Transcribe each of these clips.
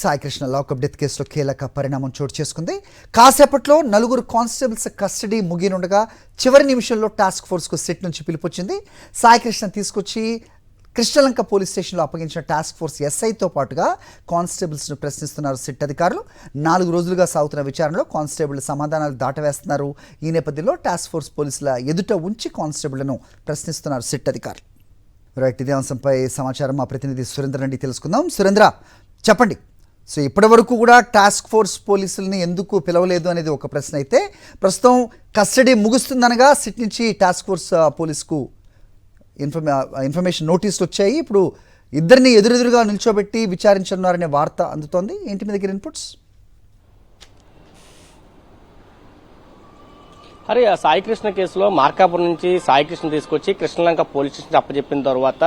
Saikrishna lockup death కేసులో కీలక పరిణామం చోటు చేసుకుంది. కాసేపట్లో నలుగురు కానిస్టేబుల్స్ కస్టడీ ముగినుండగా చివరి నిమిషంలో టాస్క్ ఫోర్స్కు సిట్ నుంచి పిలుపొచ్చింది. సాయికృష్ణ తీసుకొచ్చి కృష్ణలంక పోలీస్ స్టేషన్లో అప్పగించిన టాస్క్ ఫోర్స్ ఎస్ఐతో పాటుగా కానిస్టేబుల్స్ను ప్రశ్నిస్తున్నారు సిట్ అధికారులు. 4 రోజులుగా సాగుతున్న విచారణలో కానిస్టేబుల్ సమాధానాలు దాటవేస్తున్నారు. ఈ నేపథ్యంలో టాస్క్ ఫోర్స్ పోలీసుల ఎదుట ఉంచి కానిస్టేబుళ్లను ప్రశ్నిస్తున్నారు సిట్ అధికారులు. రైట్, ఇదే అంశంపై సమాచారం మా ప్రతినిధి సురేంద్ర నుండి తెలుసుకుందాం. సురేంద్ర, చెప్పండి. సో ఇప్పటి వరకు కూడా టాస్క్ ఫోర్స్ పోలీసుల్ని ఎందుకు పిలవలేదు అనేది ఒక ప్రశ్న అయితే, ప్రస్తుతం కస్టడీ ముగుస్తుందనగా సిట్ నుంచి టాస్క్ ఫోర్స్ పోలీసుకు ఇన్ఫర్మేషన్ నోటీసులు వచ్చాయి. ఇప్పుడు ఇద్దరిని ఎదురెదురుగా నిల్చోబెట్టి విచారించనున్నారనే వార్త అందుతోంది. ఏంటి మీ దగ్గర ఇన్పుట్స్? అరే, సాయికృష్ణ కేసులో మార్కాపురం నుంచి సాయికృష్ణ తీసుకొచ్చి కృష్ణలంక పోలీస్ స్టేషన్ అప్పచెప్పిన తర్వాత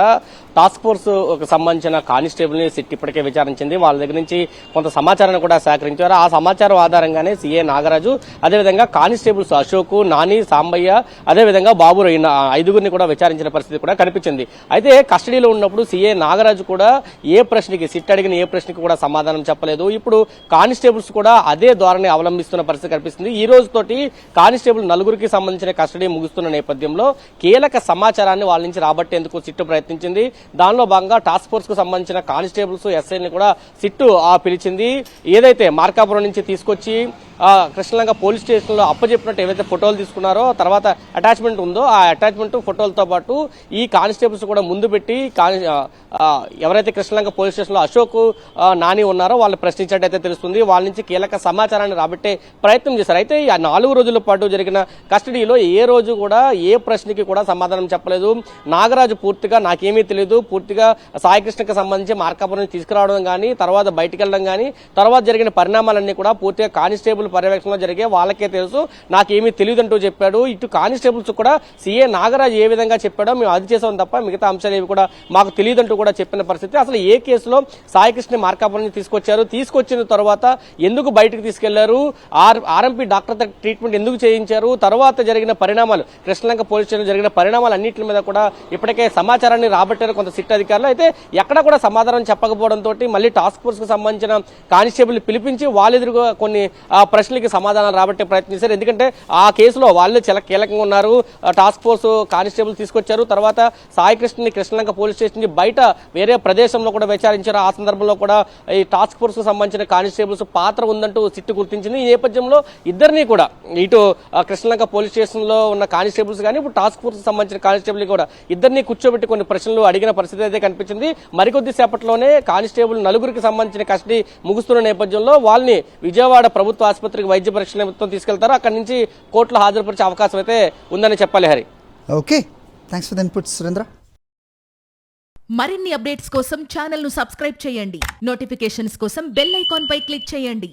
టాస్క్ ఫోర్స్ సంబంధించిన కానిస్టేబుల్ ని సిట్ ఇప్పటికే విచారించింది. వాళ్ళ దగ్గర నుంచి కొంత సమాచారాన్ని కూడా సేకరించారు. ఆ సమాచారం ఆధారంగానే సీఏ నాగరాజు, అదేవిధంగా కానిస్టేబుల్స్ అశోక్, నాని, సాంబయ్య, అదేవిధంగా బాబు 5గురిని కూడా విచారించిన పరిస్థితి కూడా కనిపించింది. అయితే కస్టడీలో ఉన్నప్పుడు సీఏ నాగరాజు కూడా ఏ ప్రశ్నకి సిట్ అడిగిన ఏ ప్రశ్నకి కూడా సమాధానం చెప్పలేదు. ఇప్పుడు కానిస్టేబుల్స్ కూడా అదే ధోరణి అవలంబిస్తున్న పరిస్థితి కనిపిస్తుంది. ఈ రోజుతోటి కానిస్టేబుల్ 4గురికి సంబంధించిన కస్టడీ ముగుస్తున్న నేపథ్యంలో కీలక సమాచారాన్ని వాళ్ళ నుంచి రాబట్టేందుకు సిట్టు ప్రయత్నించింది. దానిలో భాగంగా టాస్క్ ఫోర్స్ కు సంబంధించిన కానిస్టేబుల్స్ ఎస్ఐని కూడా సిట్టు పిలిచింది. ఏదైతే మార్కాపురం నుంచి తీసుకొచ్చి కృష్ణలంక పోలీస్ స్టేషన్ లో అప్పచెప్పినట్టు ఏవైతే ఫోటోలు తీసుకున్నారో, తర్వాత అటాచ్మెంట్ ఉందో ఆ అటాచ్మెంట్ ఫోటోలతో పాటు ఈ కానిస్టేబుల్స్ కూడా ముందు పెట్టి ఎవరైతే కృష్ణలంక పోలీస్ స్టేషన్ లో అశోక్, నాని ఉన్నారో వాళ్ళు ప్రశ్నించినట్టయితే తెలుస్తుంది. వాళ్ళ నుంచి కీలక సమాచారాన్ని రాబట్టే ప్రయత్నం చేశారు. అయితే ఈ 4 రోజుల పాటు జరిగిన కస్టడీలో ఏ రోజు కూడా ఏ ప్రశ్నకి కూడా సమాధానం చెప్పలేదు. నాగరాజు పూర్తిగా నాకేమీ తెలియదు, పూర్తిగా సాయికృష్ణకి సంబంధించి మార్కాపురం తీసుకురావడం కానీ, తర్వాత బయటికి వెళ్ళడం కానీ, తర్వాత జరిగిన పరిణామాలన్నీ కూడా పూర్తిగా కానిస్టేబుల్ పర్యవేక్షణలో జరిగే వాళ్ళకే తెలుసు, నాకేమీ తెలియదంటూ చెప్పాడు. ఇటు కానిస్టేబుల్స్ కూడా సీఏ నాగరాజు ఏ విధంగా చెప్పాడో మేము అది చేసాం తప్ప మిగతా అంశాలు ఏవి కూడా మాకు తెలియదంటూ కూడా చెప్పిన పరిస్థితి. అసలు ఏ కేసులో సాయికృష్ణ మార్కాపురం తీసుకొచ్చారు, తీసుకొచ్చిన తర్వాత ఎందుకు బయటకు తీసుకెళ్లారు, ఆర్ఎంపీ డాక్టర్ ట్రీట్మెంట్ ఎందుకు చేయించారు, తర్వాత జరిగిన పరిణామాలు కృష్ణలంక పోలీస్ స్టేషన్ జరిగిన పరిణామాలు అన్నింటి మీద కూడా ఇప్పటికే సమాచారాన్ని రాబట్టారు కొంత సిట్ అధికారులు. అయితే ఎక్కడ కూడా సమాధానం చెప్పకపోవడంతో మళ్ళీ టాస్క్ ఫోర్స్ కు సంబంధించిన కానిస్టేబుల్ పిలిపించి వాళ్ళెదురుగా కొన్ని ప్రశ్నలకి సమాధానం రాబట్టే ప్రయత్నం చేశారు. ఎందుకంటే ఆ కేసులో వాళ్ళు చాలా కీలకంగా ఉన్నారు. టాస్క్ ఫోర్స్ కానిస్టేబుల్ తీసుకొచ్చారు, తర్వాత సాయికృష్ణని కృష్ణలంక పోలీస్ స్టేషన్ నుంచి బయట వేరే ప్రదేశంలో కూడా విచారించారు. ఆ సందర్భంలో కూడా ఈ టాస్క్ ఫోర్స్ కు సంబంధించిన కానిస్టేబుల్స్ పాత్ర ఉందంటూ సిట్టు గుర్తించింది. ఈ నేపథ్యంలో ఇద్దరిని కూడా ఇటు కృష్ణలంక పోలీస్ స్టేషన్ లో ఉన్న కానిస్టేబుల్స్ కానీ ఇప్పుడు టాస్క్ ఫోర్స్ సంబంధించిన కానిస్టేబుల్ కూడా ఇద్దరిని కూర్చోబెట్టి కొన్ని ప్రశ్నలు అడిగిన పరిస్థితి అయితే కనిపించింది. మరికొద్ది సేపట్లోనే కానిస్టేబుల్ 4గురికి సంబంధించిన కస్టడీ ముగుస్తున్న నేపథ్యంలో వాళ్ళని విజయవాడ ప్రభుత్వ ఆసుపత్రికి వైద్య పరీక్ష నిమిత్తం తీసుకెళ్తారు. అక్కడి నుంచి కోర్టులో హాజరుపరిచే అవకాశం అయితే ఉందని చెప్పాలి. Hari, okay, thanks for the inputs Surendra. మరిన్ని అప్డేట్స్ కోసం ఛానల్ ను సబ్స్క్రైబ్ చేయండి. నోటిఫికేషన్స్ కోసం బెల్ ఐకాన్ పై క్లిక్ చేయండి.